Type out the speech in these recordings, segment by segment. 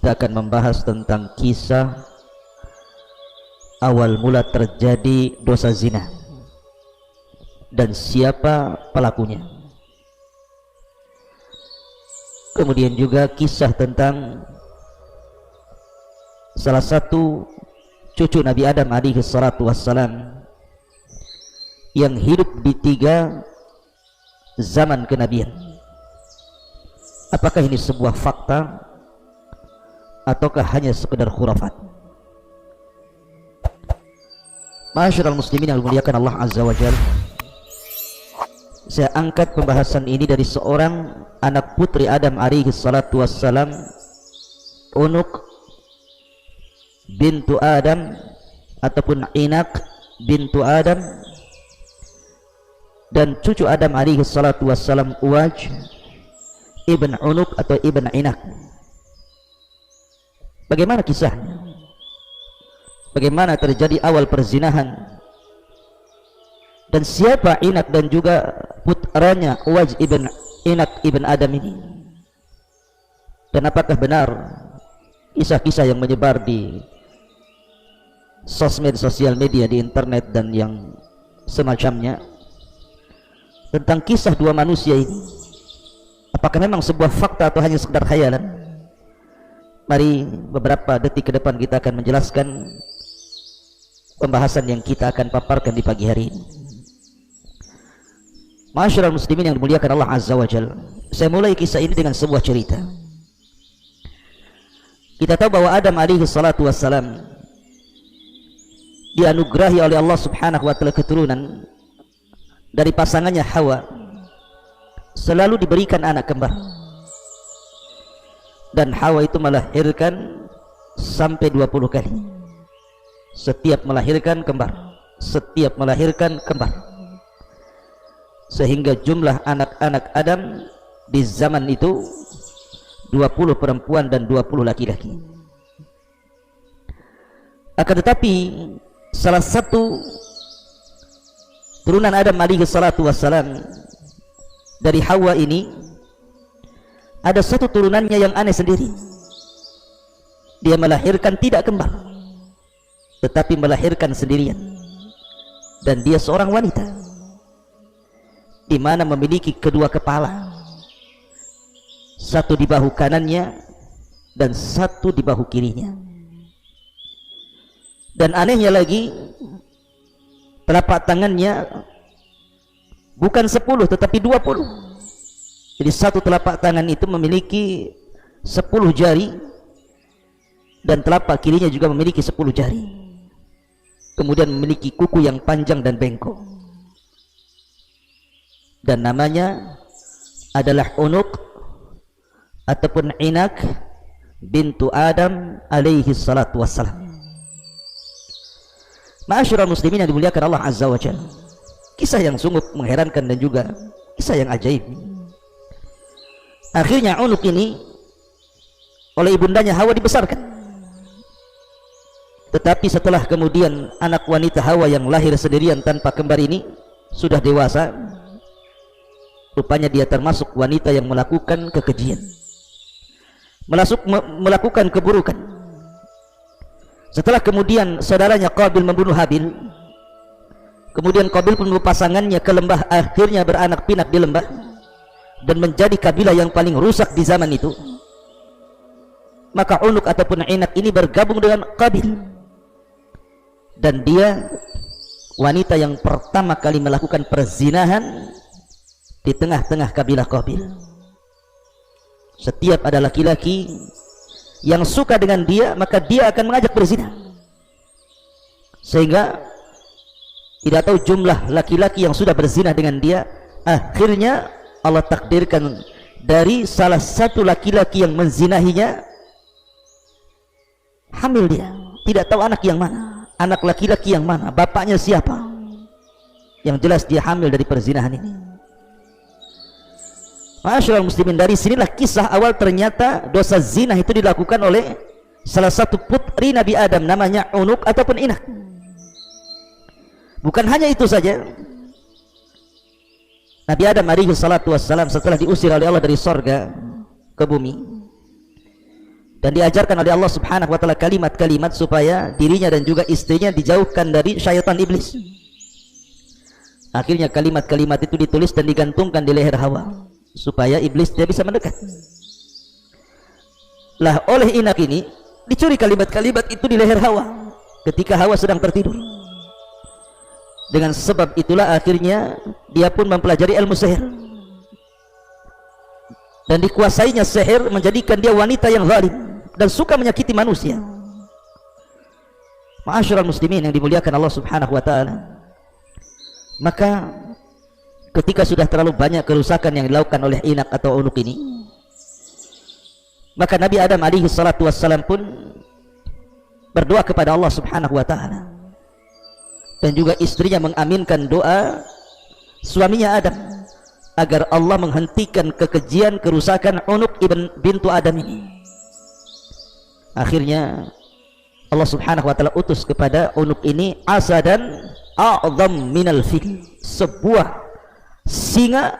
kita akan membahas tentang kisah awal mula terjadi dosa zina dan siapa pelakunya. Kemudian juga kisah tentang salah satu cucu Nabi Adam alaihi salatu wassalam yang hidup di 3 zaman kenabian. Apakah ini sebuah fakta ataukah hanya sekedar khurafat? Ma'asyiral muslimin yang dimuliakan Allah azza wa jalla, saya angkat pembahasan ini dari seorang anak putri Adam alaihi salatu wassalam, Unuk bintu Adam ataupun Inak bintu Adam, dan cucu Adam alaihi salatu wassalam Uwaj ibn Unuk atau ibn Inak. Bagaimana kisahnya? Bagaimana terjadi awal perzinahan? Dan siapa Inak dan juga putranya Uwaj ibn Inak ibn Adam ini? Dan apakah benar kisah-kisah yang menyebar di sosial media, di internet dan yang semacamnya tentang kisah 2 manusia ini, apakah memang sebuah fakta atau hanya sekedar khayalan? Mari beberapa detik ke depan kita akan menjelaskan pembahasan yang kita akan paparkan di pagi hari ini. Ma'asyiral muslimin yang dimuliakan Allah azza wa jalla, saya mulai kisah ini dengan sebuah cerita. Kita tahu bahwa Adam alaihi salatu wassalam dianugerahi oleh Allah subhanahu wa ta'ala keturunan dari pasangannya Hawa, selalu diberikan anak kembar, dan Hawa itu melahirkan sampai 20 kali. Setiap melahirkan kembar, setiap melahirkan kembar, sehingga jumlah anak-anak Adam di zaman itu 20 perempuan dan 20 laki-laki. Akan tetapi salah satu turunan Adam alaihi salatu wassalam dari Hawa ini, ada satu turunannya yang aneh sendiri. Dia melahirkan tidak kembar, tetapi melahirkan sendirian, dan dia seorang wanita di mana memiliki kedua kepala, satu di bahu kanannya dan satu di bahu kirinya. Dan anehnya lagi, telapak tangannya bukan 10 tetapi 20. Jadi satu telapak tangan itu memiliki 10 jari, dan telapak kirinya juga memiliki 10 jari. Kemudian memiliki kuku yang panjang dan bengkok, dan namanya adalah Unuk ataupun Inak bintu Adam alaihi salatu wassalam. Ma'asyiral muslimin yang dimuliakan Allah azza wa jalla, kisah yang sungguh mengherankan dan juga kisah yang ajaib. Akhirnya Unuk ini oleh ibundanya Hawa dibesarkan, tetapi setelah kemudian anak wanita Hawa yang lahir sendirian tanpa kembar ini sudah dewasa, rupanya dia termasuk wanita yang melakukan kekejian, melakukan keburukan. Setelah kemudian saudaranya Qabil membunuh Habil, kemudian Qabil pun membawa pasangannya ke lembah, akhirnya beranak pinak di lembah dan menjadi kabilah yang paling rusak di zaman itu. Maka Unuk ataupun Inak ini bergabung dengan Qabil, dan dia wanita yang pertama kali melakukan perzinahan di tengah-tengah kabilah Qabil. Setiap ada laki-laki yang suka dengan dia, maka dia akan mengajak berzina, sehingga tidak tahu jumlah laki-laki yang sudah berzina dengan dia. Akhirnya Allah takdirkan dari salah satu laki-laki yang menzinahinya hamil dia. Tidak tahu anak yang mana, anak laki-laki yang mana, bapaknya siapa. Yang jelas dia hamil dari perzinahan ini. Ma'asyiral muslimin, dari sinilah kisah awal ternyata dosa zina itu dilakukan oleh salah satu putri Nabi Adam, namanya Unuk ataupun Inak. Bukan hanya itu saja, Nabi Adam alaihi salatu wassalam setelah diusir oleh Allah dari sorga ke bumi, dan diajarkan oleh Allah Subhanahu wa taala kalimat-kalimat supaya dirinya dan juga istrinya dijauhkan dari syaitan iblis. Akhirnya kalimat-kalimat itu ditulis dan digantungkan di leher Hawa supaya iblis tidak bisa mendekat. Lah oleh Inak ini dicuri kalimat-kalimat itu di leher Hawa ketika Hawa sedang tertidur. Dengan sebab itulah akhirnya dia pun mempelajari ilmu sihir, dan dikuasainya sihir menjadikan dia wanita yang zalim dan suka menyakiti manusia. Ma'asyiral muslimin yang dimuliakan Allah Subhanahu wa taala, maka ketika sudah terlalu banyak kerusakan yang dilakukan oleh Inak atau Unuk ini, maka Nabi Adam alaihi salatu wassalam pun berdoa kepada Allah Subhanahu wa taala, dan juga istrinya mengaminkan doa suaminya Adam agar Allah menghentikan kekejian kerusakan Unuk bintu Adam ini. Akhirnya Allah Subhanahu wa taala utus kepada Unuk ini asadan a'zam minal fil, sebuah singa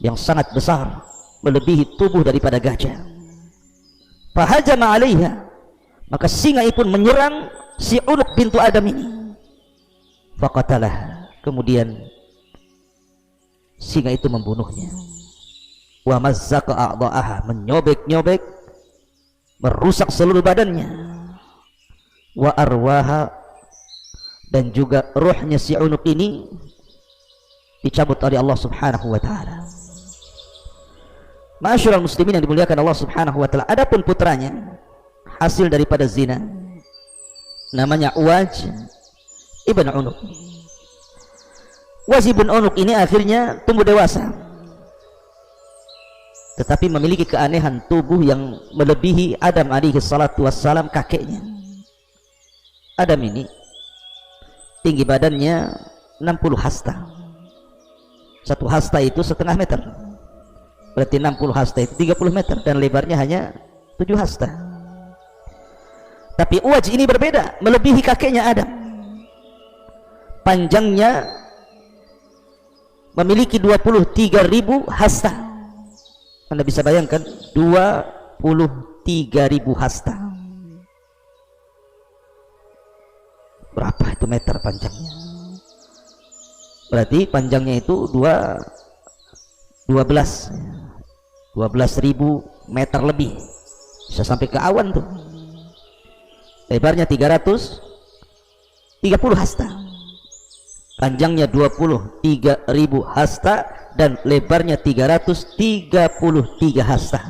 yang sangat besar melebihi tubuh daripada gajah. Fahajama 'alaiha, maka singa itu pun menyerang si Unuk bintu Adam ini. Faqatalah, kemudian singa itu membunuhnya. Wa mazzaqa a'dha'aha, menyobek-nyobek, merusak seluruh badannya. Wa arwaha, dan juga ruhnya si Unuk ini dicabut oleh Allah Subhanahu wa taala. Ma'asyiral muslimin yang dimuliakan Allah Subhanahu wa taala, adapun putranya hasil daripada zina namanya Uwaj ibn Unuk. Uwaj ibn Unuk ini akhirnya tumbuh dewasa, tetapi memiliki keanehan tubuh yang melebihi Adam alaihi salatu wassalam, kakeknya. Adam ini tinggi badannya 60 hasta. Satu hasta itu setengah meter, berarti 60 hasta itu 30 meter, dan lebarnya hanya 7 hasta. Tapi Uwaj ini berbeda, melebihi kakeknya Adam. Panjangnya memiliki 23.000 hasta. Anda bisa bayangkan 23.000 hasta. Berapa itu meter panjangnya? Berarti panjangnya itu 12.000 meter lebih, bisa sampai ke awan tuh. Lebarnya 330 hasta, panjangnya 23.000 hasta, dan lebarnya 333 hasta,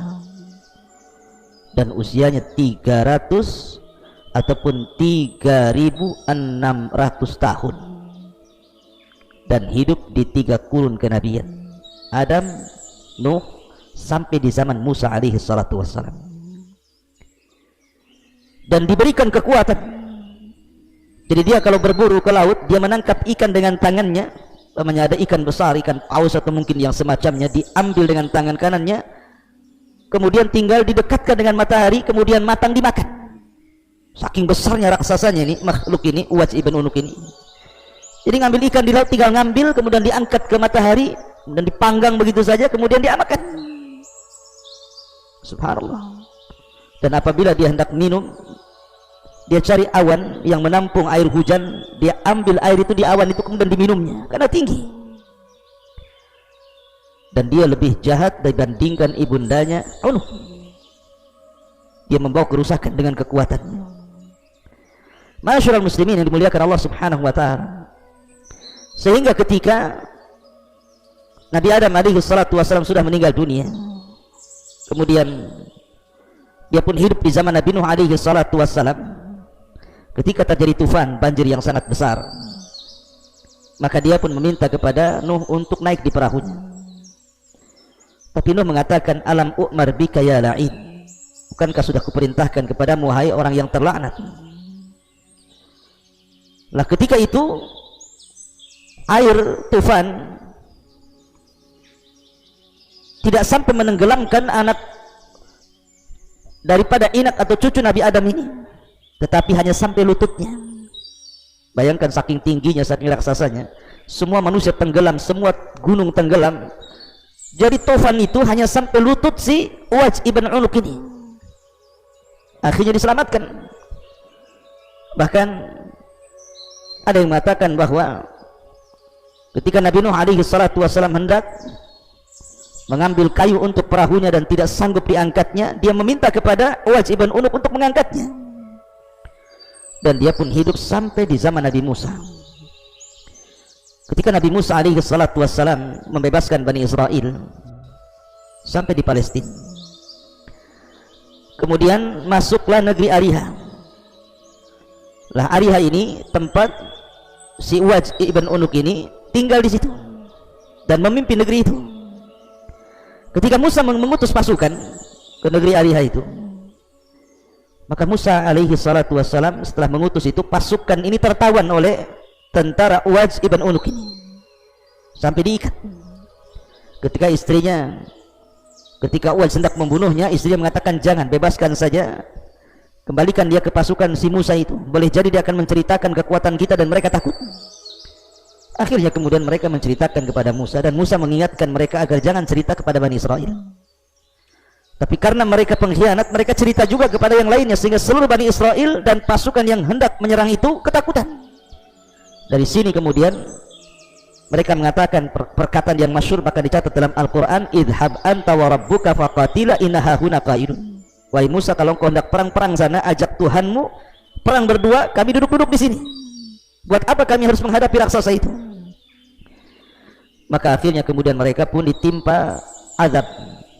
dan usianya 300 ataupun 3.600 tahun, dan hidup di 3 kurun kenabian, Adam, Nuh, sampai di zaman Musa alaihi salatu wassalam. Dan diberikan kekuatan, jadi dia kalau berburu ke laut, dia menangkap ikan dengan tangannya, namanya ada ikan besar, ikan paus atau mungkin yang semacamnya, diambil dengan tangan kanannya, kemudian tinggal didekatkan dengan matahari, kemudian matang dimakan. Saking besarnya raksasanya ini, makhluk ini, Uwaj ibn Unuk ini. Jadi ngambil ikan di laut, tinggal ngambil, kemudian diangkat ke matahari dan dipanggang begitu saja, kemudian dimakan. Subhanallah. Dan apabila dia hendak minum, dia cari awan yang menampung air hujan, dia ambil air itu di awan itu, kemudian diminumnya karena tinggi. Dan dia lebih jahat dibandingkan ibundanya Unuk. Dia membawa kerusakan dengan kekuatannya. Ma'asyiral muslimin yang dimuliakan Allah Subhanahu wa taala, sehingga ketika Nabi Adam alaihi salatu wasallam sudah meninggal dunia, kemudian dia pun hidup di zaman Nabi Nuh alaihi salatu wassalam. Ketika terjadi tufan, banjir yang sangat besar, maka dia pun meminta kepada Nuh untuk naik di perahunya. Tapi Nuh mengatakan, alam u'mar bika ya la'in, bukankah sudah kuperintahkan kepadamu wahai orang yang terlaknat. Lah ketika itu air tufan tidak sampai menenggelamkan anak daripada Inak atau cucu Nabi Adam ini, tetapi hanya sampai lututnya. Bayangkan saking tingginya, saking raksasanya, semua manusia tenggelam, semua gunung tenggelam. Jadi tufan itu hanya sampai lutut si Uwaj ibn Unuk ini. akhirnya diselamatkan. Bahkan ada yang mengatakan bahwa ketika Nabi Nuh alaihi salatu wasallam hendak mengambil kayu untuk perahunya dan tidak sanggup diangkatnya, dia meminta kepada Uwais ibn Unuk untuk mengangkatnya, dan dia pun hidup sampai di zaman Nabi Musa. Ketika Nabi Musa alaihi salatu wasallam membebaskan Bani Israel sampai di Palestina, kemudian masuklah negeri Ariha. Lah Ariha ini tempat si Uwais ibn Unuk ini tinggal di situ dan memimpin negeri itu. Ketika Musa mengutus pasukan ke negeri Ariha itu, maka Musa alaihi salatu wassalam setelah mengutus itu, pasukan ini tertawan oleh tentara Uwais ibn Unuk ini sampai diikat. Ketika Uwais hendak membunuhnya, istrinya mengatakan, jangan, bebaskan saja, kembalikan dia ke pasukan si Musa itu, boleh jadi dia akan menceritakan kekuatan kita dan mereka takut. Akhirnya kemudian mereka menceritakan kepada Musa, dan Musa mengingatkan mereka agar jangan cerita kepada Bani Israel. Tapi karena mereka pengkhianat, mereka cerita juga kepada yang lainnya, sehingga seluruh Bani Israel dan pasukan yang hendak menyerang itu ketakutan. Dari sini kemudian mereka mengatakan perkataan yang masyhur, bahkan dicatat dalam Al-Quran, idhab anta wa rabbuka faqatila inna hahuna qaidun. Wahai Musa, kalau engkau hendak perang sana, ajak Tuhanmu perang berdua, kami duduk-duduk di sini. Buat apa kami harus menghadapi raksasa itu? Maka akhirnya kemudian mereka pun ditimpa azab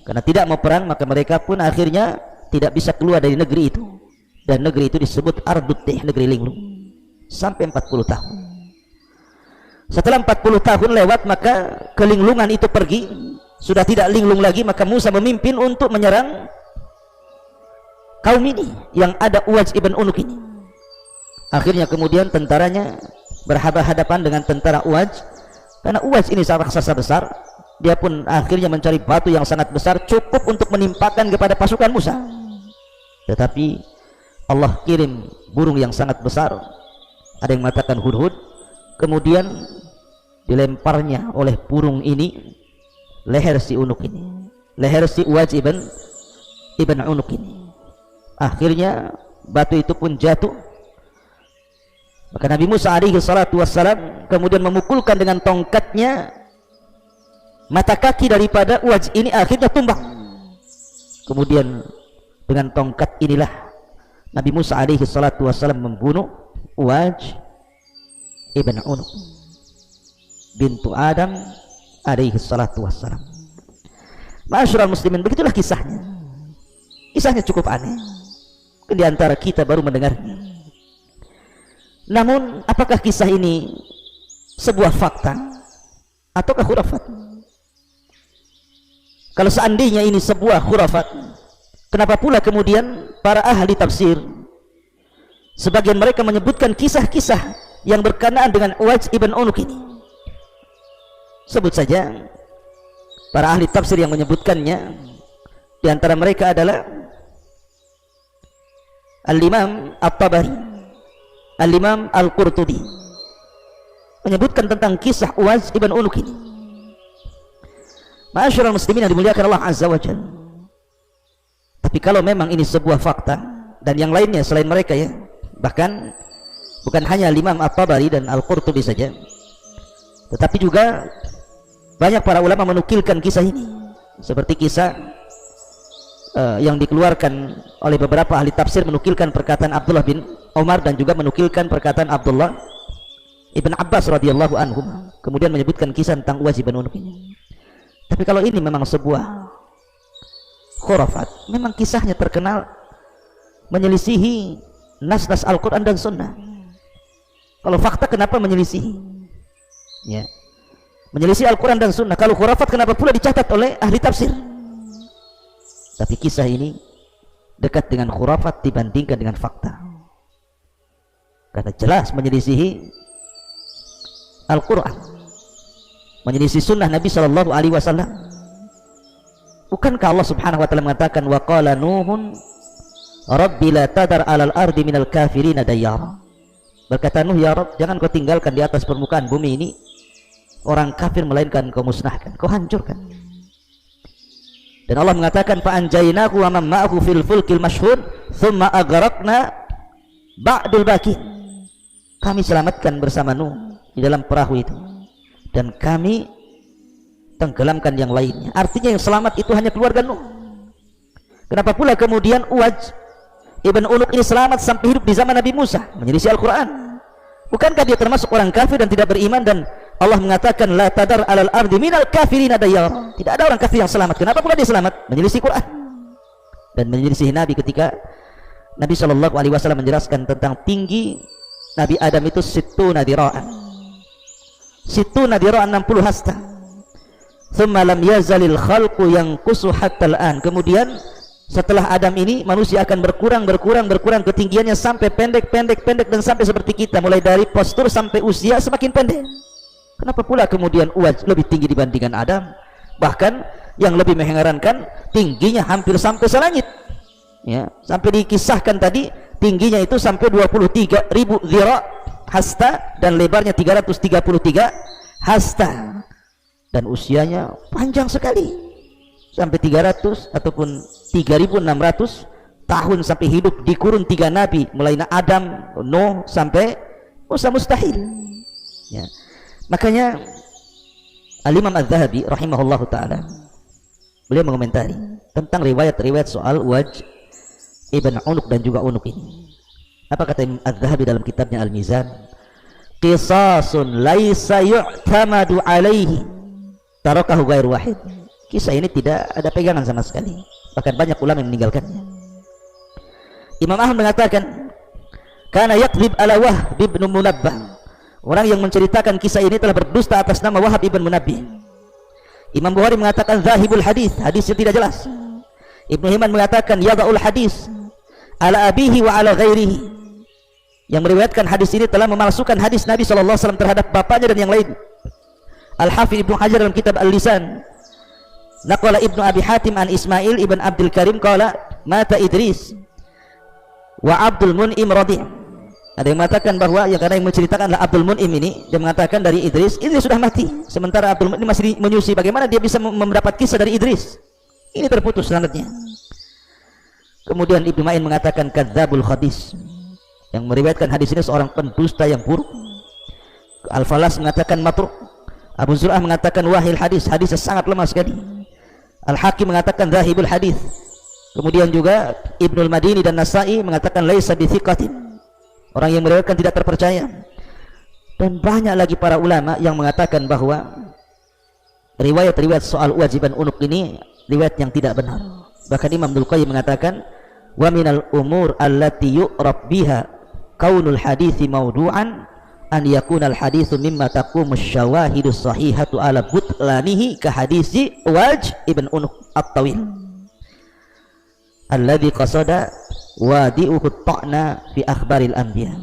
karena tidak mau perang. Maka mereka pun akhirnya tidak bisa keluar dari negeri itu, dan negeri itu disebut Ardutih, negeri linglung, sampai 40 tahun. Setelah 40 tahun lewat, maka kelinglungan itu pergi, sudah tidak linglung lagi. Maka Musa memimpin untuk menyerang kaum ini yang ada Uwais ibn Unuk ini. Akhirnya kemudian tentaranya berhadapan dengan tentara Uwais, karena Uwais ini seorang raksasa besar. Dia pun akhirnya mencari batu yang sangat besar, cukup untuk menimpakan kepada pasukan Musa. Tetapi Allah kirim burung yang sangat besar, ada yang mengatakan hudhud. Kemudian dilemparnya oleh burung ini leher si Unuk ini, leher si Uwais ibn Unuk ini. Akhirnya batu itu pun jatuh. Maka Nabi Musa alaihi salatu wassalam kemudian memukulkan dengan tongkatnya mata kaki daripada Uwais ini, akhirnya tumbang. Kemudian dengan tongkat inilah Nabi Musa alaihi salatu wassalam membunuh Uwais ibn Unuk bintu Adam alaihi salatu wassalam. Ma'asyiral muslimin, begitulah kisahnya. Kisahnya cukup aneh, di antara kita baru mendengarnya. Namun apakah kisah ini sebuah fakta ataukah khurafat? Kalau seandainya ini sebuah khurafat, kenapa pula kemudian para ahli tafsir sebagian mereka menyebutkan kisah-kisah yang berkenaan dengan Uwais ibn Unuk ini? Sebut saja para ahli tafsir yang menyebutkannya. Di antara mereka adalah Al-Imam At-Tabari, Al-Imam Al-Qurtubi, menyebutkan tentang kisah Uwais ibn Unuk ini. Ma'asyiral muslimin yang dimuliakan Allah Azza wa Jalla. Tapi kalau memang ini sebuah fakta, dan yang lainnya selain mereka ya, bahkan bukan hanya Imam At-Tabari dan Al-Qurtubi saja, tetapi juga banyak para ulama menukilkan kisah ini, seperti kisah yang dikeluarkan oleh beberapa ahli tafsir, menukilkan perkataan Abdullah bin Umar dan juga menukilkan perkataan Abdullah ibn Abbas radhiyallahu anhu, kemudian menyebutkan kisah tentang Uwais ibn Unuk ini. Tapi kalau ini memang sebuah khurafat, memang kisahnya terkenal menyelisihi nas-nas Al-Quran dan Sunnah. Kalau fakta, kenapa menyelisihi? Ya, menyelisih Al-Quran dan Sunnah. Kalau khurafat, kenapa pula dicatat oleh ahli tafsir? Tapi kisah ini dekat dengan khurafat dibandingkan dengan fakta, karena jelas menyelisihi Al-Quran, menyelisih sunnah Nabi Sallallahu Alaihi Wasallam. Bukankah Allah Subhanahu Wa Taala mengatakan, wa qala Nuhun Rabbi la tadar alal ardi minal kafirina dayyara. Berkata Nuh, ya Rabb, jangan kau tinggalkan di atas permukaan bumi ini orang kafir, melainkan kau musnahkan, kau hancurkan. Dan Allah mengatakan, fa anjaynahu wa man ma'ahu fil fulkil mashhur thumma aghraqna ba'dul baqin. Kami selamatkan bersama Nuh di dalam perahu itu, dan kami tenggelamkan yang lainnya. Artinya yang selamat itu hanya keluarga Nuh. Kenapa pula kemudian Uwaj ibn Unuk ini selamat sampai hidup di zaman Nabi Musa menyelisih Al-Quran? Bukankah dia termasuk orang kafir dan tidak beriman, dan Allah mengatakan la tadar alal ardi minal kafirina dayyara. Tidak ada orang kafir yang selamat. Kenapa pula dia selamat? Menyelisih Quran dan menyelisih Nabi. Ketika Nabi SAW menjelaskan tentang tinggi Nabi Adam itu sittuna dira'an 60 hasta. Thumma lam yazalil khalqu yanqusu hatta al-an. Kemudian setelah Adam ini manusia akan berkurang ketinggiannya sampai pendek dan sampai seperti kita, mulai dari postur sampai usia semakin pendek. Kenapa pula kemudian Uwaj lebih tinggi dibandingkan Adam? Bahkan yang lebih mengherankan, tingginya hampir sampai selangit, ya, sampai dikisahkan tadi tingginya itu sampai 23.000 dhira hasta dan lebarnya 333 hasta, dan usianya panjang sekali sampai 300 ataupun 3.600 tahun sampai hidup di kurun 3 nabi, mulai Adam, Nuh sampai Musa, mustahil, ya. Makanya Al-Imam Az-Zahabi rahimahullahu ta'ala, beliau mengomentari tentang riwayat-riwayat soal Uwaj ibn Unuk dan juga Unuk ini. Apa kata Imam Az-Zahabi dalam kitabnya Al-Mizan? Qisasun laisa yu'tamadu alaihi tarakahu ghairu wahid. Kisah ini tidak ada pegangan sama sekali, bahkan banyak ulama yang meninggalkannya. Imam Ahmad mengatakan kana yakdzib ala Wahb ibn Munabbah. Orang yang menceritakan kisah ini telah berdusta atas nama Wahab ibn Munabbih. Imam Bukhari mengatakan zahibul hadis, hadisnya tidak jelas. Ibnu Hibban mengatakan yada'ul hadis ala abihi wa ala ghairihi. Yang meriwayatkan hadis ini telah memalsukan hadis Nabi SAW terhadap bapaknya dan yang lain. Al-Hafidz Ibnu Hajar dalam kitab Al-Lisan, naqala Ibnu Abi Hatim an Ismail ibn Abdul Karim qala mata Idris wa Abdul Mun'im radhi'. Ada yang mengatakan bahwa yang karena yang menceritakan adalah Abdul Mun'im ini, dia mengatakan dari Idris sudah mati, sementara Abdul Mun'im masih menyusui. Bagaimana dia bisa mendapat kisah dari Idris? Ini terputus sanadnya. Kemudian Ibnu Ma'in mengatakan kadzabul hadis, yang meriwayatkan hadis ini seorang pendusta yang buruk. Al-Falas mengatakan matruk. Abu Zur'ah mengatakan wahil hadis, hadisnya sangat lemah sekali. Al-Hakim mengatakan zahibul hadis. Kemudian juga Ibnul Madini dan Nasa'i mengatakan laisa bi thiqatin, orang yang meriwayatkan tidak terpercaya. Dan banyak lagi para ulama yang mengatakan bahwa riwayat-riwayat soal Uwaj ibn Unuk ini riwayat yang tidak benar. Bahkan Imam Ibnu Qayyim mengatakan wa minal umur allati yu'rab biha kaunul hadithi mawdu'an an yakuna al hadithu mimma taqumu syawahidu sahihatu ala butlanihi ka hadisi Uwaj ibn Unuk at-tawil alladhi qasada wadi'uhu ta'na fi akhbaril anbiya.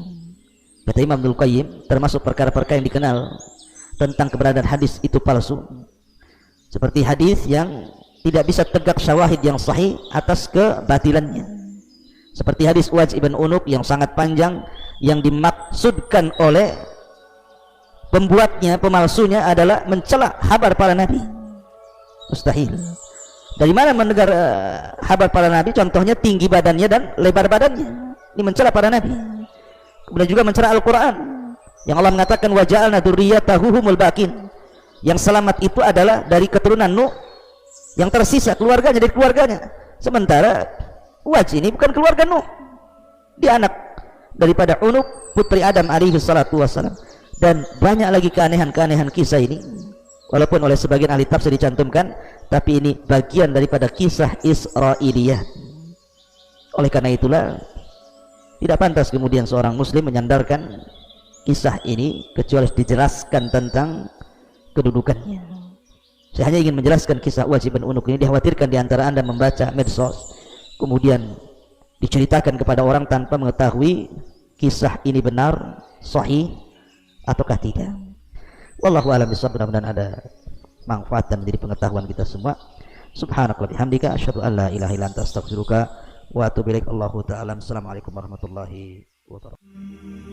Kata Imam Ibnu Qayyim, termasuk perkara-perkara yang dikenal tentang keberadaan hadis itu palsu, seperti hadis yang tidak bisa tegak syawahid yang sahih atas kebatilannya, seperti hadis Uwaj ibn Unuk yang sangat panjang, yang dimaksudkan oleh pembuatnya, pemalsunya adalah mencela kabar para nabi. Mustahil. Dari mana mendengar kabar para nabi? Contohnya tinggi badannya dan lebar badannya. Ini mencela para nabi. Kemudian juga mencela Al-Quran, yang Allah mengatakan wa ja'alna dzurriyyatahu humul baqin. Yang selamat itu adalah dari keturunan Nuh, yang tersisa keluarganya, dari keluarganya. Sementara Uwaj ini bukan keluarga Nuh, dia anak daripada Unuk, putri Adam alaihi salatu wassalam. Dan banyak lagi keanehan-keanehan kisah ini, walaupun oleh sebagian ahli tafsir dicantumkan, tapi ini bagian daripada kisah Israiliyah. Oleh karena itulah tidak pantas kemudian seorang muslim menyandarkan kisah ini kecuali dijelaskan tentang kedudukannya. Saya hanya ingin menjelaskan kisah Uwaj ibn Unuk ini. Dikhawatirkan di antara anda membaca medsos, kemudian diceritakan kepada orang tanpa mengetahui kisah ini benar, sahih ataukah tidak. Wallahu a'lam bishawab. Mudah-mudahan ada manfaat dan menjadi pengetahuan kita semua. Subhanakallah bihamdika asyhadu an la ilaha illa anta astaghfiruka wa atubu ilaik. Allahu ta'ala. Assalamualaikum warahmatullahi wabarakatuh.